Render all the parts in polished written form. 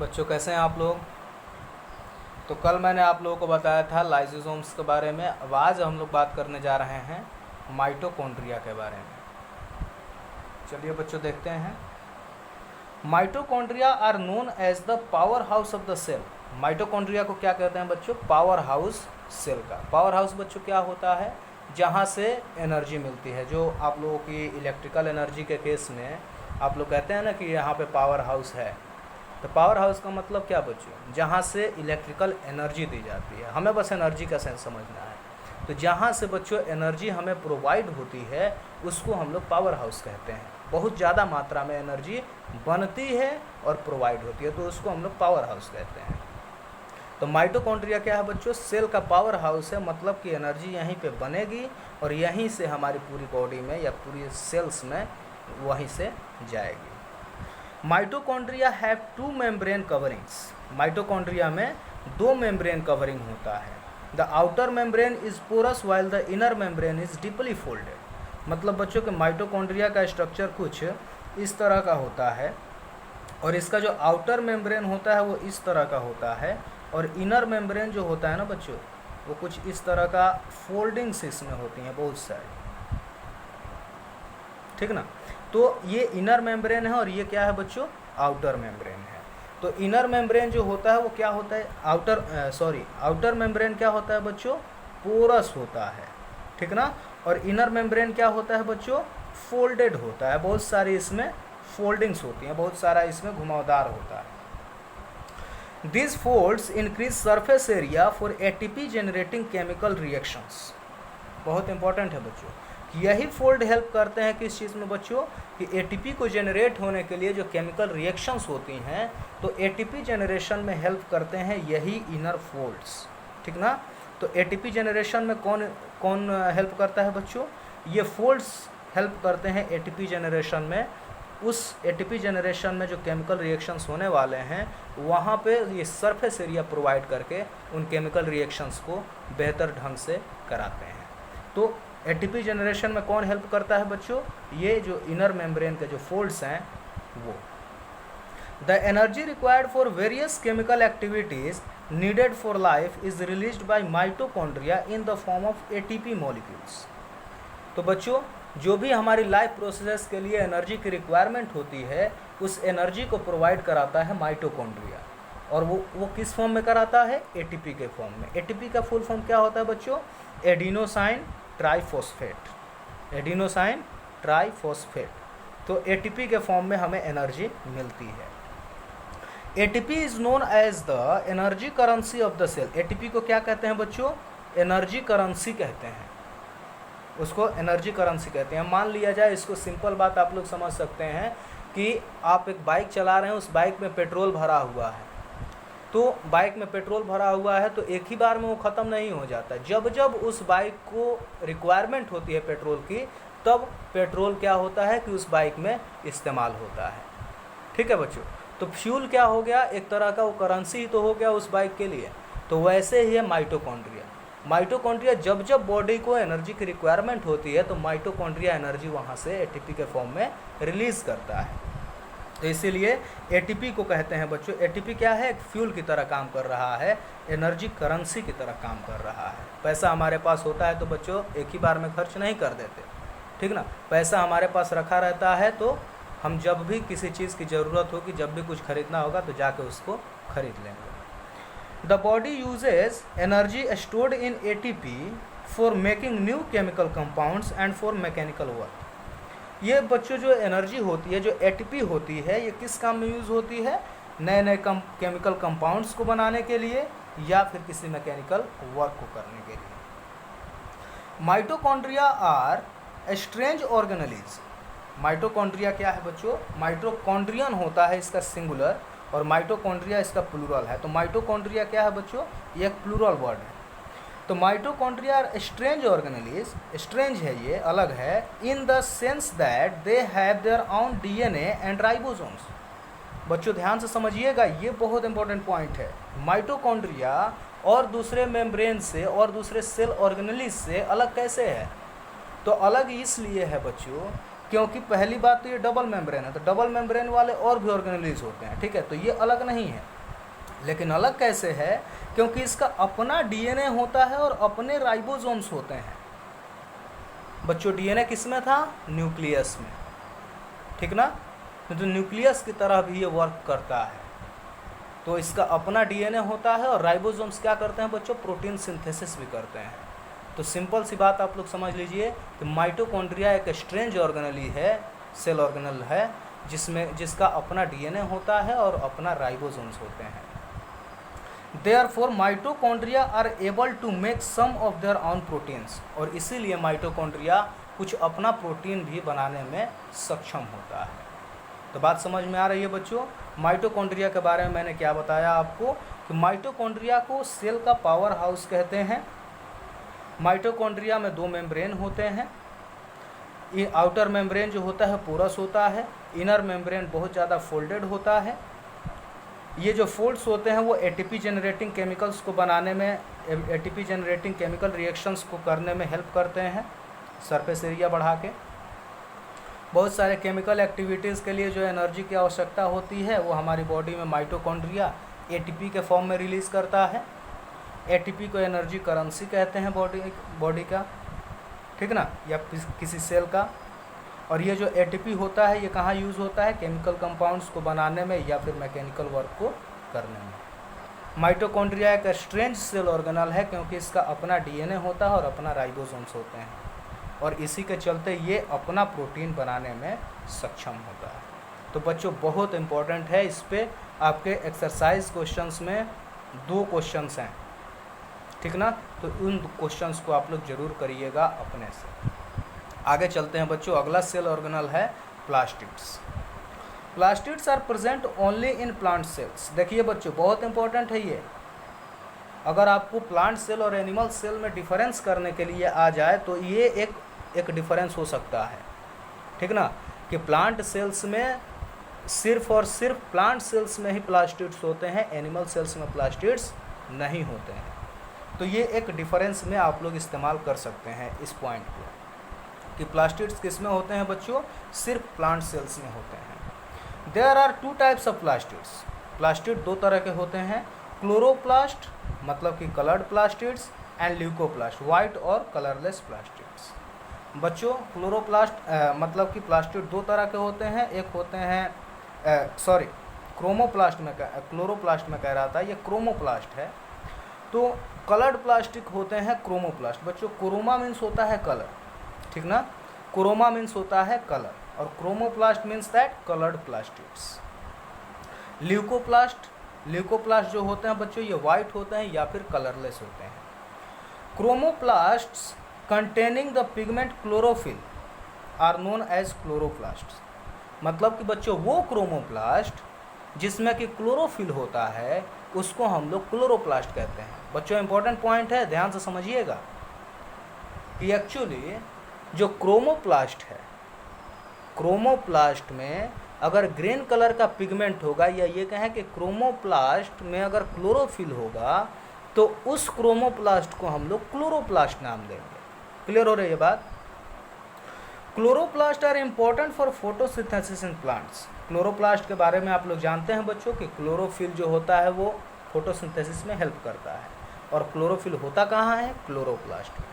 बच्चों कैसे हैं आप लोग। तो कल मैंने आप लोगों को बताया था लाइसोसोम्स के बारे में। अब आज हम लोग बात करने जा रहे हैं माइटोकॉन्ड्रिया के बारे में। चलिए बच्चों देखते हैं। Mitochondria are known as the powerhouse of the cell. Mitochondria को क्या कहते हैं बच्चों? पावर हाउस सेल का। पावर हाउस बच्चों क्या होता है? जहाँ से एनर्जी मिलती है। जो आप लोगों की इलेक्ट्रिकल एनर्जी के केस में आप लोग कहते हैं ना कि यहाँ पे पावर हाउस है, तो पावर हाउस का मतलब क्या बच्चों? जहाँ से इलेक्ट्रिकल एनर्जी दी जाती है। हमें बस एनर्जी का सेंस समझना है। तो जहाँ से बच्चों एनर्जी हमें प्रोवाइड होती है उसको हम लोग पावर हाउस कहते हैं। बहुत ज़्यादा मात्रा में एनर्जी बनती है और प्रोवाइड होती है, तो उसको हम लोग पावर हाउस कहते हैं। तो माइटोकॉन्ड्रिया क्या है बच्चों? सेल का पावर हाउस है। मतलब कि एनर्जी यहीं पे बनेगी और यहीं से हमारी पूरी बॉडी में या पूरी सेल्स में वहीं से जाएगी। Mitochondria have 2 membrane coverings. Mitochondria में 2 मेम्ब्रेन कवरिंग होता है। The outer membrane is porous while the inner membrane is deeply folded. मतलब बच्चों के माइटोकॉन्ड्रिया का स्ट्रक्चर कुछ इस तरह का होता है और इसका जो आउटर मेम्ब्रेन होता है वो इस तरह का होता है और इनर मेम्ब्रेन जो होता है ना बच्चों वो कुछ इस तरह का फोल्डिंग्स इसमें होती हैं बहुत सारी, ठीक ना। तो ये इनर मेम्ब्रेन है और ये क्या है बच्चों? आउटर मेम्ब्रेन है। तो इनर मेम्ब्रेन जो होता है वो क्या होता है? आउटर मेम्ब्रेन क्या होता है बच्चों? पोरस होता है, ठीक ना। और इनर मेम्ब्रेन क्या होता है बच्चों? फोल्डेड होता है। बहुत सारी इसमें फोल्डिंग्स होती हैं, बहुत सारा इसमें घुमावदार होता है। These folds increase surface area for ATP generating chemical reactions। बहुत इंपॉर्टेंट है बच्चों। यही फोल्ड हेल्प करते हैं किस चीज़ में बच्चों? कि ATP को जनरेट होने के लिए जो केमिकल रिएक्शंस होती हैं तो ATP जनरेशन में हेल्प करते हैं यही इनर फोल्ड्स, ठीक ना। तो ATP जनरेशन में कौन हेल्प करता है बच्चों? ये फोल्ड्स हेल्प करते हैं ATP जनरेशन में। उस ATP जनरेशन में जो केमिकल रिएक्शंस होने वाले हैं वहाँ पे ये सरफेस एरिया प्रोवाइड करके उन केमिकल रिएक्शंस को बेहतर ढंग से कराते हैं। तो ATP जनरेशन में कौन हेल्प करता है बच्चों? ये जो इनर मेम्ब्रेन के जो फोल्ड्स हैं वो। The energy required for various chemical activities needed for life is released by mitochondria in the form of ATP molecules. तो बच्चों जो भी हमारी लाइफ प्रोसेस के लिए एनर्जी की रिक्वायरमेंट होती है उस एनर्जी को प्रोवाइड कराता है माइटोकॉन्ड्रिया। और वो किस फॉर्म में कराता है? ATP के फॉर्म में। ATP का फुल फॉर्म क्या होता है बच्चों? Adenosine triphosphate. Adenosine triphosphate. तो ATP के फॉर्म में हमें एनर्जी मिलती है। ATP is known as the energy currency of the cell. ATP को क्या कहते हैं बच्चों? एनर्जी करेंसी कहते हैं। उसको एनर्जी करेंसी कहते हैं। मान लिया जाए, इसको सिंपल बात आप लोग समझ सकते हैं कि आप एक बाइक चला रहे हैं, उस बाइक में पेट्रोल भरा हुआ है। तो बाइक में पेट्रोल भरा हुआ है तो एक ही बार में वो ख़त्म नहीं हो जाता। जब जब उस बाइक को रिक्वायरमेंट होती है पेट्रोल की तब पेट्रोल क्या होता है कि उस बाइक में इस्तेमाल होता है, ठीक है बच्चों। तो फ्यूल क्या हो गया? एक तरह का वो करेंसी ही तो हो गया उस बाइक के लिए। तो वैसे ही है माइटोकॉन्ड्रिया। माइटोकॉन्ड्रिया जब जब बॉडी को एनर्जी की रिक्वायरमेंट होती है तो माइटोकॉन्ड्रिया एनर्जी वहाँ से ATP के फॉर्म में रिलीज़ करता है। तो इसीलिए ATP को कहते हैं बच्चों। ATP क्या है? एक फ्यूल की तरह काम कर रहा है, एनर्जी करेंसी की तरह काम कर रहा है। पैसा हमारे पास होता है तो बच्चों एक ही बार में खर्च नहीं कर देते, ठीक ना। पैसा हमारे पास रखा रहता है तो हम जब भी किसी चीज़ की ज़रूरत होगी, जब भी कुछ खरीदना होगा तो जाके उसको खरीद लेंगे। The body uses energy stored in ATP for making new chemical compounds and for mechanical work। ये बच्चों जो एनर्जी होती है, जो ATP होती है, ये किस काम में यूज़ होती है? नए नए केमिकल कंपाउंड्स को बनाने के लिए या फिर किसी मैकेनिकल वर्क को करने के लिए। Mitochondria are strange organelles. Mitochondria क्या है बच्चों? माइटोकॉन्ड्रियन होता है इसका सिंगुलर और माइटोकॉन्ड्रिया इसका प्लूरल है। तो माइटोकॉन्ड्रिया क्या है बच्चों? ये एक प्लूरल वर्ड है। तो माइटोकॉन्ड्रिया स्ट्रेंज ऑर्गेनेलीज, स्ट्रेंज है, ये अलग है, in the sense that they have their own DNA and ribosomes. बच्चों ध्यान से समझिएगा, ये बहुत इंपॉर्टेंट पॉइंट है। माइटोकॉन्ड्रिया और दूसरे मेम्ब्रेन से और दूसरे सेल ऑर्गेनेलीज से अलग कैसे है? तो अलग इसलिए है बच्चों क्योंकि पहली बात तो ये डबल मेम्ब्रेन है, तो डबल मेम्ब्रेन वाले और भी ऑर्गेनेलीज होते हैं, ठीक है, तो ये अलग नहीं है। लेकिन अलग कैसे है, क्योंकि इसका अपना डीएनए होता है और अपने राइबोसोम्स होते हैं। बच्चों डीएनए किस में था, न्यूक्लियस में, ठीक ना, तो न्यूक्लियस की तरह भी ये वर्क करता है। तो इसका अपना डीएनए होता है और राइबोसोम्स क्या करते हैं बच्चों, प्रोटीन सिंथेसिस भी करते हैं। तो सिंपल सी बात आप लोग समझ लीजिए कि माइटोकॉन्ड्रिया एक स्ट्रेंज ऑर्गेनेली है, सेल ऑर्गेनल है, जिसका अपना डीएनए होता है और अपना राइबोसोम्स होते हैं। Therefore, mitochondria are able to make some of their own proteins, और इसीलिए माइटोकॉन्ड्रिया कुछ अपना प्रोटीन भी बनाने में सक्षम होता है। तो बात समझ में आ रही है बच्चों। माइटोकॉन्ड्रिया के बारे में मैंने क्या बताया आपको कि माइटोकॉन्ड्रिया को सेल का पावर हाउस कहते हैं। माइटोकॉन्ड्रिया में 2 मेम्ब्रेन होते हैं। ये आउटर मेम्ब्रेन जो होता है पोरस होता है, इनर मेम्ब्रेन बहुत ज़्यादा फोल्डेड होता है। ये जो फोल्ड्स होते हैं वो एटीपी जनरेटिंग केमिकल्स को बनाने में, एटीपी जनरेटिंग केमिकल रिएक्शंस को करने में हेल्प करते हैं, सरफेस एरिया बढ़ा के। बहुत सारे केमिकल एक्टिविटीज़ के लिए जो एनर्जी की आवश्यकता होती है वो हमारी बॉडी में माइटोकॉन्ड्रिया एटीपी के फॉर्म में रिलीज़ करता है। एटीपी को एनर्जी करेंसी कहते हैं बॉडी का, ठीक ना, या किसी सेल का। और ये जो एटीपी होता है ये कहाँ यूज़ होता है, केमिकल कंपाउंड्स को बनाने में या फिर मैकेनिकल वर्क को करने में। माइटोकॉन्ड्रिया एक स्ट्रेंज सेल ऑर्गेनल है क्योंकि इसका अपना डीएनए होता है और अपना राइबोसोम्स होते हैं, और इसी के चलते ये अपना प्रोटीन बनाने में सक्षम होता है। तो बच्चों बहुत इम्पोर्टेंट है, इस पर आपके एक्सरसाइज क्वेश्चंस में 2 क्वेश्चंस हैं, ठीक ना, तो उन क्वेश्चंस को आप लोग ज़रूर करिएगा अपने से। आगे चलते हैं बच्चों। अगला सेल ऑर्गेनल है plastids. Plastids are present only in plant cells. देखिए बच्चों बहुत इंपॉर्टेंट है ये। अगर आपको प्लांट सेल और एनिमल सेल में डिफरेंस करने के लिए आ जाए तो ये एक डिफरेंस हो सकता है, ठीक ना, कि प्लांट सेल्स में सिर्फ और सिर्फ प्लांट सेल्स में ही प्लास्टिड्स होते हैं, एनिमल सेल्स में प्लास्टिड्स नहीं होते हैं। तो ये एक डिफरेंस में आप लोग इस्तेमाल कर सकते हैं इस पॉइंट को कि प्लास्टिड्स किस में होते हैं बच्चों, सिर्फ प्लांट सेल्स में होते हैं। There are 2 types of plastids. Plastid 2 तरह के होते हैं, क्लोरोप्लास्ट मतलब कि coloured plastids and leucoplast white और कलरलेस प्लास्टिड्स। बच्चों क्लोरोप्लास्ट मतलब कि प्लास्टिड 2 तरह के होते हैं। एक होते हैं क्रोमोप्लास्ट में, क्लोरोप्लास्ट में कह रहा था, ये क्रोमोप्लास्ट है। तो कलर्ड प्लास्टिक होते हैं क्रोमोप्लास्ट। बच्चों क्रोमा मीन्स होता है कलर, ठीक ना, क्रोमा मीन्स होता है कलर, और chromoplast means that coloured plastids. Leucoplast जो होते हैं बच्चों ये वाइट होते हैं या फिर कलरलेस होते हैं। Chromoplasts containing the pigment chlorophyll are known as chloroplasts. मतलब कि बच्चों वो क्रोमोप्लास्ट जिसमें कि क्लोरोफिल होता है उसको हम लोग क्लोरोप्लास्ट कहते हैं। बच्चों इंपॉर्टेंट पॉइंट है, ध्यान से समझिएगा कि एक्चुअली जो क्रोमोप्लास्ट है, क्रोमोप्लास्ट में अगर ग्रीन कलर का पिगमेंट होगा, या ये कहें कि क्रोमोप्लास्ट में अगर क्लोरोफिल होगा तो उस क्रोमोप्लास्ट को हम लोग क्लोरोप्लास्ट नाम देंगे। क्लियर हो रही है बात। Chloroplast are important for photosynthesis in plants. Chloroplast के बारे में आप लोग जानते हैं बच्चों कि क्लोरोफिल जो होता है वो फोटोसिंथेसिस में हेल्प करता है, और क्लोरोफिल होता कहाँ है, क्लोरोप्लास्ट में।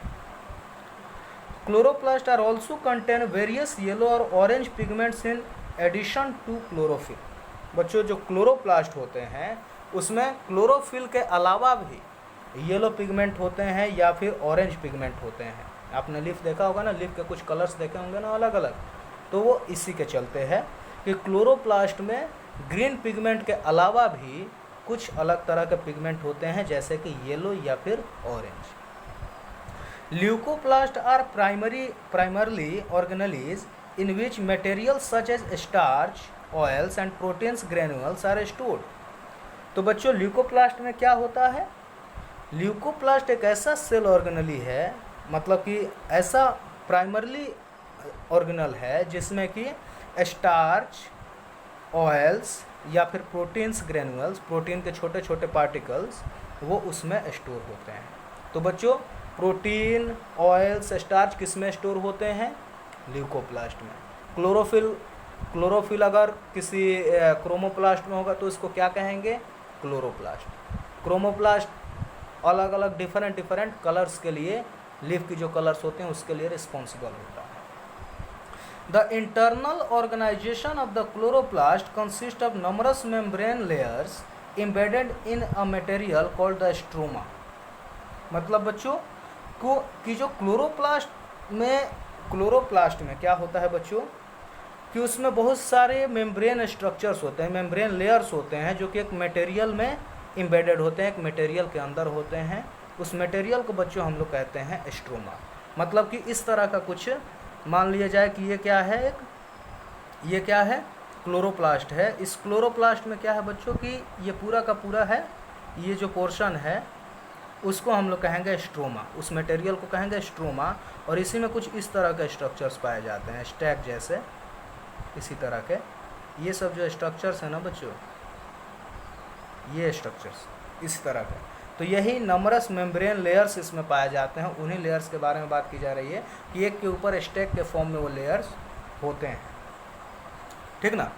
Chloroplast are also contain various yellow और orange pigments in addition to chlorophyll. बच्चों जो क्लोरोप्लास्ट होते हैं उसमें क्लोरोफिल के अलावा भी येलो पिगमेंट होते हैं या फिर ऑरेंज पिगमेंट होते हैं। आपने लीफ देखा होगा ना, लीफ के कुछ कलर्स देखे होंगे ना अलग अलग, तो वो इसी के चलते है कि क्लोरोप्लास्ट में ग्रीन पिगमेंट के अलावा भी कुछ अलग तरह के पिगमेंट होते हैं जैसे कि येलो या फिर orange. Leucoplast are primarily organelles in which materials such as starch, oils and proteins granules are stored। तो बच्चों ल्यूकोप्लास्ट में क्या होता है, ल्यूकोप्लास्ट एक ऐसा सेल ऑर्गेनली है, मतलब कि ऐसा प्राइमरली ऑर्गेनल है जिसमें कि स्टार्च, ऑयल्स या फिर प्रोटीन्स ग्रेनुअल्स, प्रोटीन के छोटे छोटे पार्टिकल्स वो उसमें स्टोर होते हैं। तो बच्चों प्रोटीन, ऑयल्स, स्टार्च किस में स्टोर होते हैं, ल्यूकोप्लास्ट में। क्लोरोफिल अगर किसी क्रोमोप्लास्ट में होगा तो इसको क्या कहेंगे? क्लोरोप्लास्ट। क्रोमोप्लास्ट अलग अलग डिफरेंट कलर्स के लिए, लीफ की जो कलर्स होते हैं उसके लिए रिस्पॉन्सिबल होता है। The internal organisation of the chloroplast consist of numbers membrane layers embedded in a material called the stroma. मतलब बच्चों को कि जो क्लोरोप्लास्ट में क्या होता है बच्चों कि उसमें बहुत सारे मेम्ब्रेन स्ट्रक्चर्स होते हैं, मेम्ब्रेन लेयर्स होते हैं जो कि एक मटेरियल में एम्बेडेड होते हैं, एक मटेरियल के अंदर होते हैं। उस मटेरियल को बच्चों हम लोग कहते हैं स्ट्रोमा। मतलब कि इस तरह का कुछ मान लिया जाए कि ये क्या है, ये क्या है? क्लोरोप्लास्ट है। इस क्लोरोप्लास्ट में क्या है बच्चों कि ये पूरा का पूरा है, ये जो पोर्शन है उसको हम लोग कहेंगे स्ट्रोमा, उस मटेरियल को कहेंगे स्ट्रोमा। और इसी में कुछ इस तरह के स्ट्रक्चर्स पाए जाते हैं, स्टैक जैसे, इसी तरह के ये सब जो स्ट्रक्चर्स हैं ना बच्चों, ये स्ट्रक्चर्स इस तरह के, तो यही नंबरस मेम्ब्रेन लेयर्स इसमें पाए जाते हैं। उन्हीं लेयर्स के बारे में बात की जा रही है कि एक के ऊपर स्टैक के फॉर्म में वो लेयर्स होते हैं, ठीक ना।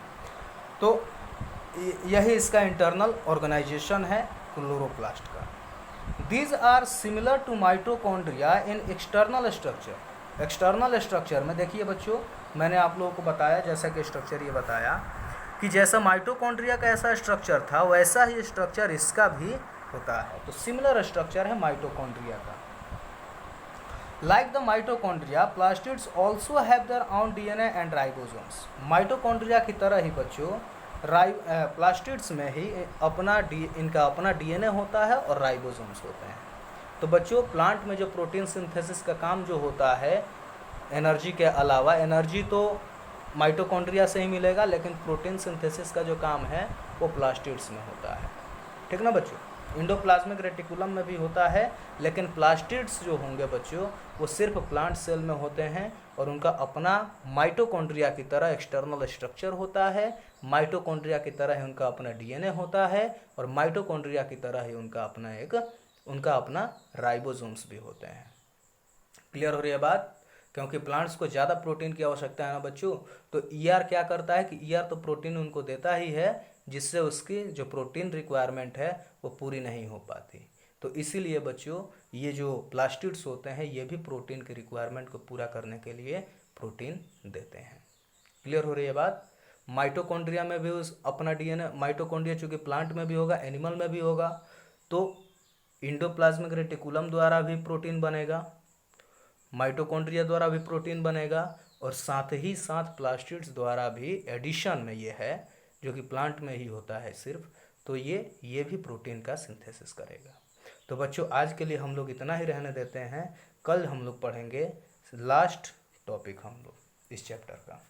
तो यही इसका इंटरनल ऑर्गेनाइजेशन है क्लोरोप्लास्ट का। These are similar to mitochondria in external structure। External structure में देखिए बच्चों, मैंने आप लोगों को बताया जैसा कि स्ट्रक्चर ये बताया कि जैसा माइटोकॉन्ड्रिया का ऐसा स्ट्रक्चर था वैसा ही स्ट्रक्चर इसका भी होता है। तो सिमिलर स्ट्रक्चर है माइटोकॉन्ड्रिया का। Like the mitochondria, plastids also have their own DNA and ribosomes. Mitochondria की तरह ही बच्चों प्लास्टिड्स में ही इनका अपना डीएनए होता है और राइबोसोम्स होते हैं। तो बच्चों प्लांट में जो प्रोटीन सिंथेसिस का काम जो होता है एनर्जी के अलावा, एनर्जी तो माइटोकॉन्ड्रिया से ही मिलेगा, लेकिन प्रोटीन सिंथेसिस का जो काम है वो प्लास्टिड्स में होता है, ठीक ना बच्चों। इंडोप्लाज्मिक रेटिकुलम में भी होता है, लेकिन प्लास्टिड्स जो होंगे बच्चों वो सिर्फ प्लांट सेल में होते हैं और उनका अपना माइटोकॉन्ड्रिया की तरह एक्सटर्नल स्ट्रक्चर होता है। माइटोकॉन्ड्रिया की तरह ही उनका अपना डीएनए होता है और माइटोकॉन्ड्रिया की तरह ही उनका अपना राइबोसोम्स भी होते हैं। क्लियर हो रही है बात? क्योंकि प्लांट्स को ज़्यादा प्रोटीन की आवश्यकता है ना बच्चों, तो ईआर क्या करता है कि ईआर तो प्रोटीन उनको देता ही है, जिससे उसकी जो प्रोटीन रिक्वायरमेंट है वो पूरी नहीं हो पाती। तो इसीलिए बच्चों ये जो प्लास्टिड्स होते हैं ये भी प्रोटीन की रिक्वायरमेंट को पूरा करने के लिए प्रोटीन देते हैं। क्लियर हो रही है बात? माइटोकॉन्ड्रिया में भी उस अपना डीएनए, माइटोकॉन्ड्रिया चूँकि प्लांट में भी होगा, एनिमल में भी होगा, तो इंडोप्लाज्मिक रेटिकुलम द्वारा भी प्रोटीन बनेगा, माइटोकॉन्ड्रिया द्वारा भी प्रोटीन बनेगा, और साथ ही साथ प्लास्टिड्स द्वारा भी एडिशन में ये है जो कि प्लांट में ही होता है सिर्फ, तो ये भी प्रोटीन का सिंथेसिस करेगा। तो बच्चों आज के लिए हम लोग इतना ही रहने देते हैं। कल हम लोग पढ़ेंगे लास्ट टॉपिक हम लोग इस चैप्टर का।